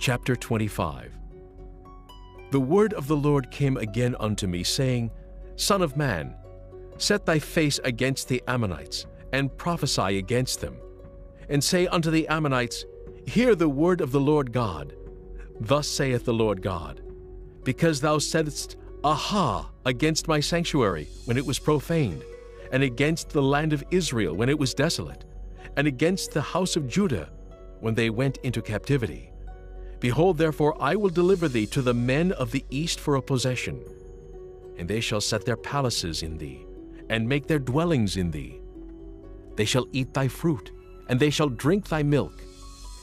Chapter 25. The word of the Lord came again unto me, saying, Son of man, set thy face against the Ammonites, and prophesy against them, and say unto the Ammonites, Hear the word of the Lord God. Thus saith the Lord God, because thou saidst, Aha, against my sanctuary when it was profaned, and against the land of Israel when it was desolate, and against the house of Judah when they went into captivity. Behold, therefore, I will deliver thee to the men of the east for a possession, and they shall set their palaces in thee, and make their dwellings in thee. They shall eat thy fruit, and they shall drink thy milk.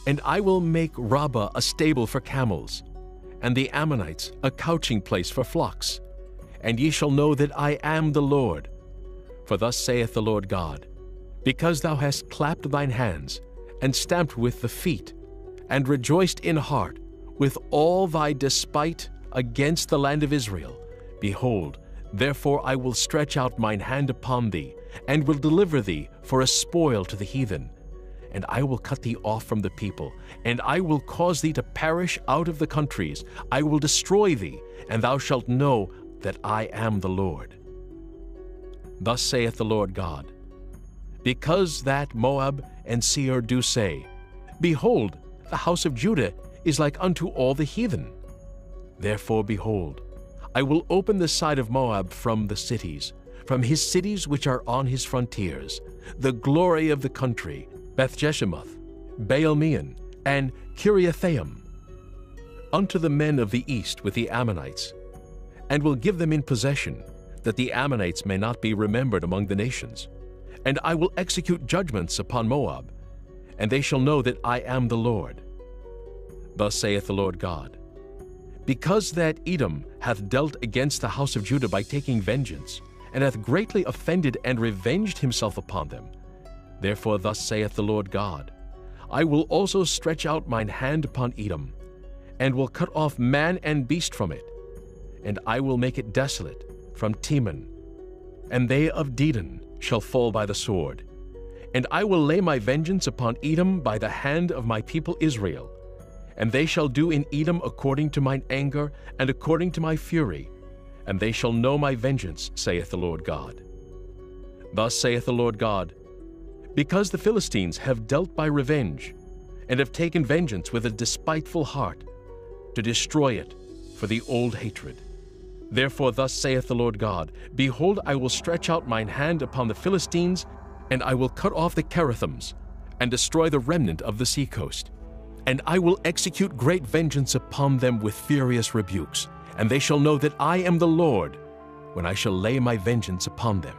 And I will make Rabbah a stable for camels, and the Ammonites a couching place for flocks. And ye shall know that I am the Lord. For thus saith the Lord God, because thou hast clapped thine hands, and stamped with the feet, and rejoiced in heart with all thy despite against the land of Israel, behold, therefore I will stretch out mine hand upon thee, and will deliver thee for a spoil to the heathen. And I will cut thee off from the people, and I will cause thee to perish out of the countries. I will destroy thee, and thou shalt know that I am the Lord. Thus saith the Lord God, because that Moab and Seir do say, Behold, the house of Judah is like unto all the heathen. Therefore, behold, I will open the side of Moab from the cities, from his cities which are on his frontiers, the glory of the country, Beth-Jeshemoth, Baal-meon, and Kiriathaim, unto the men of the east with the Ammonites, and will give them in possession, that the Ammonites may not be remembered among the nations. And I will execute judgments upon Moab, and they shall know that I am the Lord. Thus saith the Lord God, because that Edom hath dealt against the house of Judah by taking vengeance, and hath greatly offended and revenged himself upon them, therefore thus saith the Lord God, I will also stretch out mine hand upon Edom, and will cut off man and beast from it, and I will make it desolate from Teman, and they of Dedan shall fall by the sword. And I will lay my vengeance upon Edom by the hand of my people Israel, and they shall do in Edom according to mine anger and according to my fury, and they shall know my vengeance, saith the Lord God. Thus saith the Lord God, because the Philistines have dealt by revenge, and have taken vengeance with a despiteful heart, to destroy it for the old hatred. Therefore thus saith the Lord God, Behold, I will stretch out mine hand upon the Philistines, and I will cut off the Cherethims, and destroy the remnant of the seacoast. And I will execute great vengeance upon them with furious rebukes, and they shall know that I am the Lord, when I shall lay my vengeance upon them.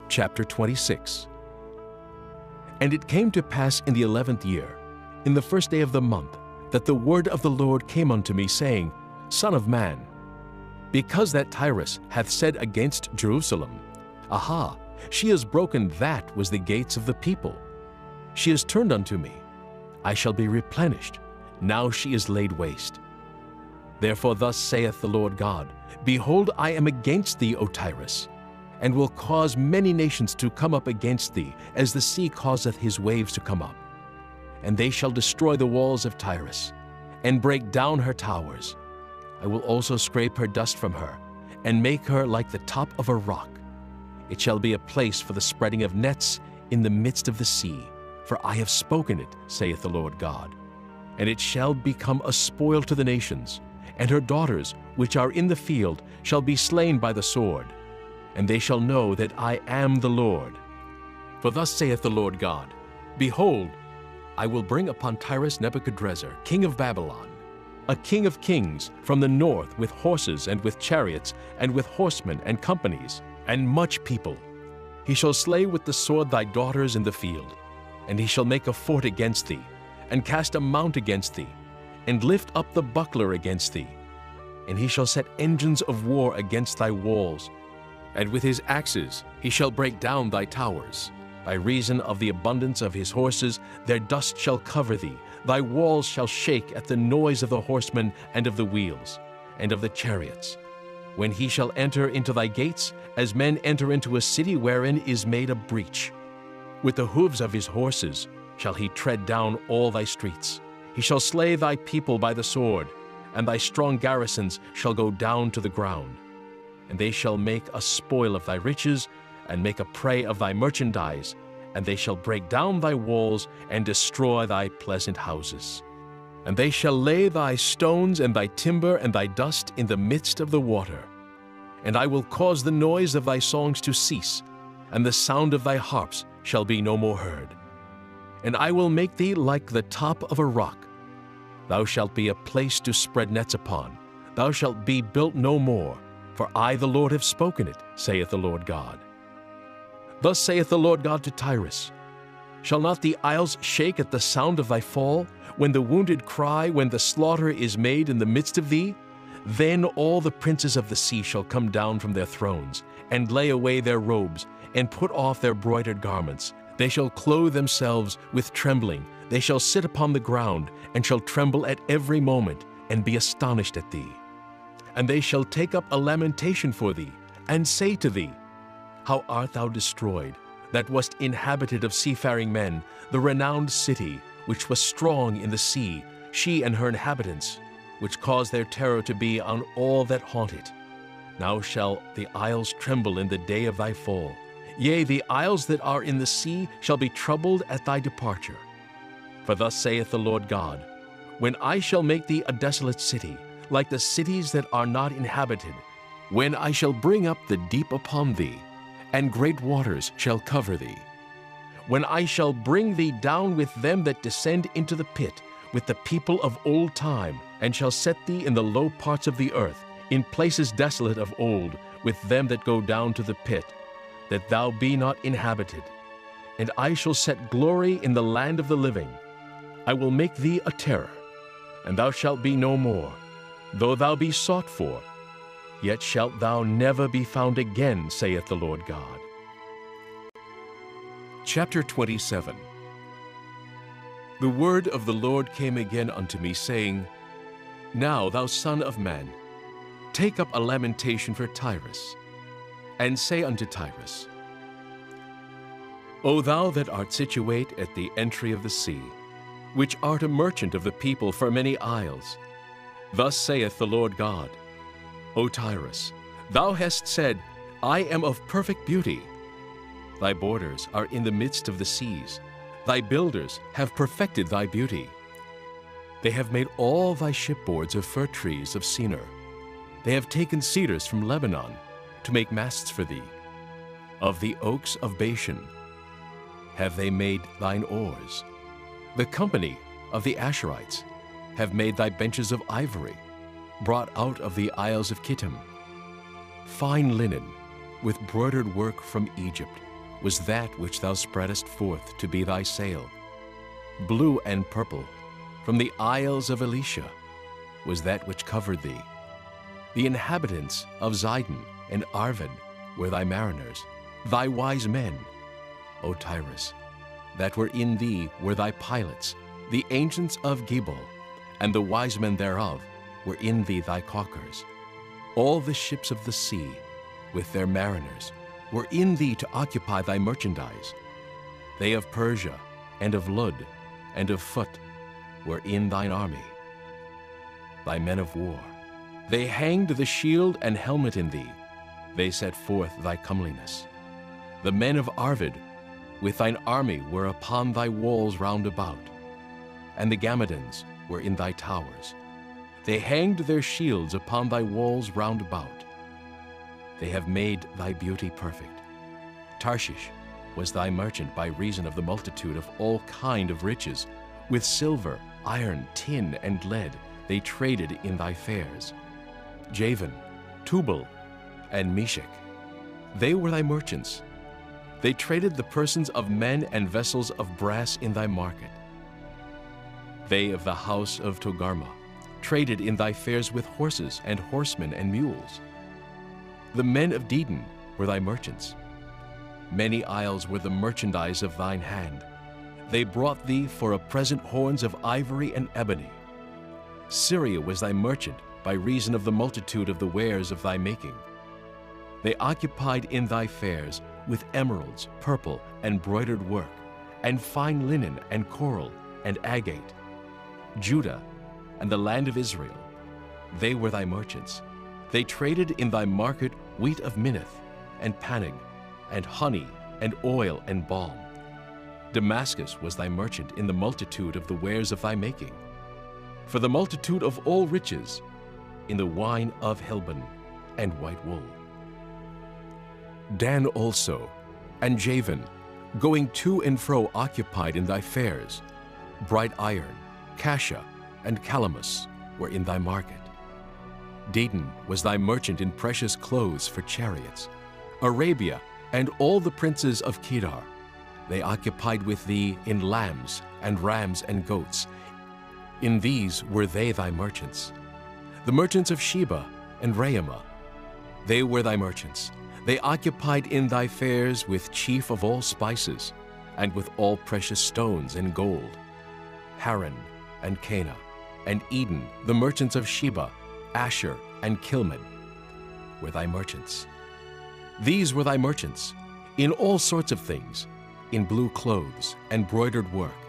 Chapter 26. And it came to pass in the 11th year, in the first day of the month, that the word of the Lord came unto me, saying, Son of man, because that Tyre hath said against Jerusalem, Aha, she has broken that was the gates of the people. She is turned unto me. I shall be replenished. Now she is laid waste. Therefore thus saith the Lord God, Behold, I am against thee, O Tyre, and will cause many nations to come up against thee, as the sea causeth his waves to come up. And they shall destroy the walls of Tyre, and break down her towers. I will also scrape her dust from her, and make her like the top of a rock. It shall be a place for the spreading of nets in the midst of the sea, for I have spoken it, saith the Lord God. And it shall become a spoil to the nations, and her daughters, which are in the field, shall be slain by the sword. And they shall know that I am the Lord. For thus saith the Lord God, Behold, I will bring upon Tyre Nebuchadrezzar, king of Babylon, a king of kings from the north, with horses and with chariots, and with horsemen and companies, and much people. He shall slay with the sword thy daughters in the field, and he shall make a fort against thee, and cast a mount against thee, and lift up the buckler against thee. And he shall set engines of war against thy walls, and with his axes he shall break down thy towers. By reason of the abundance of his horses, their dust shall cover thee. Thy walls shall shake at the noise of the horsemen and of the wheels, and of the chariots. When he shall enter into thy gates, as men enter into a city wherein is made a breach. With the hoofs of his horses shall he tread down all thy streets. He shall slay thy people by the sword, and thy strong garrisons shall go down to the ground. And they shall make a spoil of thy riches, and make a prey of thy merchandise, and they shall break down thy walls, and destroy thy pleasant houses. And they shall lay thy stones and thy timber and thy dust in the midst of the water. And I will cause the noise of thy songs to cease, and the sound of thy harps shall be no more heard. And I will make thee like the top of a rock. Thou shalt be a place to spread nets upon. Thou shalt be built no more, for I the Lord have spoken it, saith the Lord God. Thus saith the Lord God to Tyre, shall not the isles shake at the sound of thy fall, when the wounded cry, when the slaughter is made in the midst of thee? Then all the princes of the sea shall come down from their thrones, and lay away their robes, and put off their broidered garments. They shall clothe themselves with trembling. They shall sit upon the ground, and shall tremble at every moment, and be astonished at thee. And they shall take up a lamentation for thee, and say to thee, how art thou destroyed, that wast inhabited of seafaring men, the renowned city, which was strong in the sea, she and her inhabitants, which caused their terror to be on all that haunt it. Now shall the isles tremble in the day of thy fall. Yea, the isles that are in the sea shall be troubled at thy departure. For thus saith the Lord God, when I shall make thee a desolate city, like the cities that are not inhabited, when I shall bring up the deep upon thee, and great waters shall cover thee, when I shall bring thee down with them that descend into the pit, with the people of old time, and shall set thee in the low parts of the earth, in places desolate of old, with them that go down to the pit, that thou be not inhabited. And I shall set glory in the land of the living. I will make thee a terror, and thou shalt be no more. Though thou be sought for, yet shalt thou never be found again, saith the Lord God. Chapter 27. The word of the Lord came again unto me, saying, Now, thou son of man, take up a lamentation for Tyre, and say unto Tyre, O thou that art situate at the entry of the sea, which art a merchant of the people for many isles, thus saith the Lord God, O Tyre, thou hast said, I am of perfect beauty. Thy borders are in the midst of the seas. Thy builders have perfected thy beauty. They have made all thy shipboards of fir trees of Senir. They have taken cedars from Lebanon to make masts for thee. Of the oaks of Bashan have they made thine oars. The company of the Asherites have made thy benches of ivory, brought out of the isles of Kittim. Fine linen, with broidered work from Egypt, was that which thou spreadest forth to be thy sail. Blue and purple, from the isles of Elisha, was that which covered thee. The inhabitants of Zidon and Arvad were thy mariners, thy wise men, O Tyre, that were in thee were thy pilots, the ancients of Gebal, and the wise men thereof were in thee thy caulkers. All the ships of the sea, with their mariners, were in thee to occupy thy merchandise. They of Persia, and of Lud, and of Phut, were in thine army. Thy men of war, they hanged the shield and helmet in thee. They set forth thy comeliness. The men of Arvad, with thine army, were upon thy walls round about, and the Gammadians were in thy towers. They hanged their shields upon thy walls round about. They have made thy beauty perfect. Tarshish was thy merchant by reason of the multitude of all kind of riches. With silver, iron, tin, and lead they traded in thy fairs. Javan, Tubal, and Meshech, they were thy merchants. They traded the persons of men and vessels of brass in thy market. They of the house of Togarmah traded in thy fairs with horses and horsemen and mules. The men of Dedan were thy merchants. Many isles were the merchandise of thine hand. They brought thee for a present horns of ivory and ebony. Syria was thy merchant by reason of the multitude of the wares of thy making. They occupied in thy fairs with emeralds, purple, and broidered work, and fine linen, and coral, and agate. Judah, and the land of Israel. They were thy merchants. They traded in thy market wheat of Minnith, and Panig, and honey, and oil, and balm. Damascus was thy merchant in the multitude of the wares of thy making. For the multitude of all riches, in the wine of Helbon, and white wool. Dan also, and Javan, going to and fro occupied in thy fairs. Bright iron, cassia, and calamus were in thy market. Dedan was thy merchant in precious clothes for chariots. Arabia and all the princes of Kedar, they occupied with thee in lambs and rams and goats. In these were they thy merchants. The merchants of Sheba and Raamah, they were thy merchants. They occupied in thy fairs with chief of all spices, and with all precious stones and gold. Haran and Cana, and Eden, the merchants of Sheba, Asher and Kilmad, were thy merchants. These were thy merchants, in all sorts of things, in blue clothes and broidered work,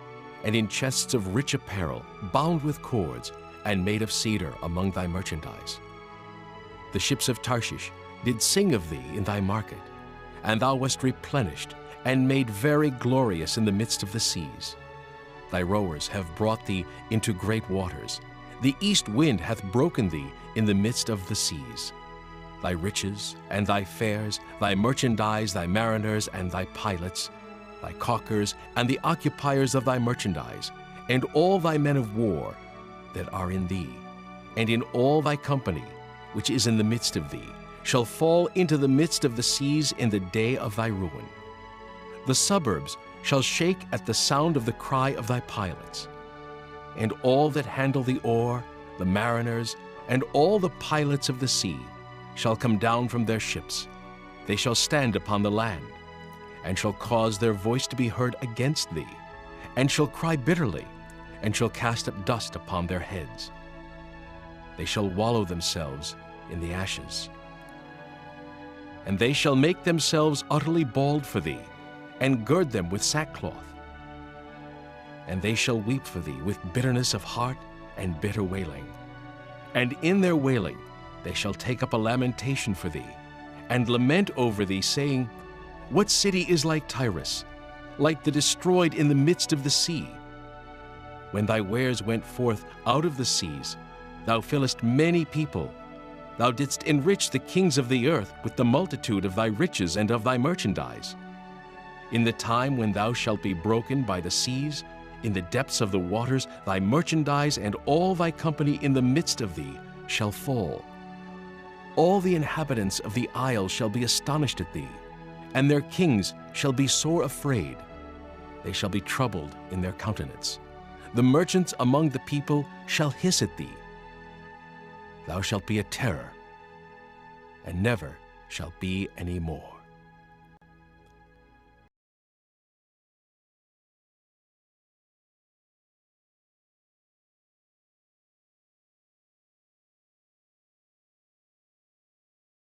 and in chests of rich apparel, bound with cords, and made of cedar among thy merchandise. The ships of Tarshish did sing of thee in thy market, and thou wast replenished, and made very glorious in the midst of the seas. Thy rowers have brought thee into great waters. The east wind hath broken thee in the midst of the seas. Thy riches and thy fairs, thy merchandise, thy mariners and thy pilots, thy caulkers and the occupiers of thy merchandise, and all thy men of war that are in thee, and in all thy company which is in the midst of thee, shall fall into the midst of the seas in the day of thy ruin. The suburbs shall shake at the sound of the cry of thy pilots. And all that handle the oar, the mariners, and all the pilots of the sea shall come down from their ships. They shall stand upon the land, and shall cause their voice to be heard against thee, and shall cry bitterly, and shall cast up dust upon their heads. They shall wallow themselves in the ashes. And they shall make themselves utterly bald for thee, and gird them with sackcloth. And they shall weep for thee with bitterness of heart and bitter wailing. And in their wailing they shall take up a lamentation for thee, and lament over thee, saying, What city is like Tyrus, like the destroyed in the midst of the sea? When thy wares went forth out of the seas, thou fillest many people. Thou didst enrich the kings of the earth with the multitude of thy riches and of thy merchandise. In the time when thou shalt be broken by the seas, in the depths of the waters, thy merchandise and all thy company in the midst of thee shall fall. All the inhabitants of the isle shall be astonished at thee, and their kings shall be sore afraid. They shall be troubled in their countenance. The merchants among the people shall hiss at thee. Thou shalt be a terror, and never shalt be any more.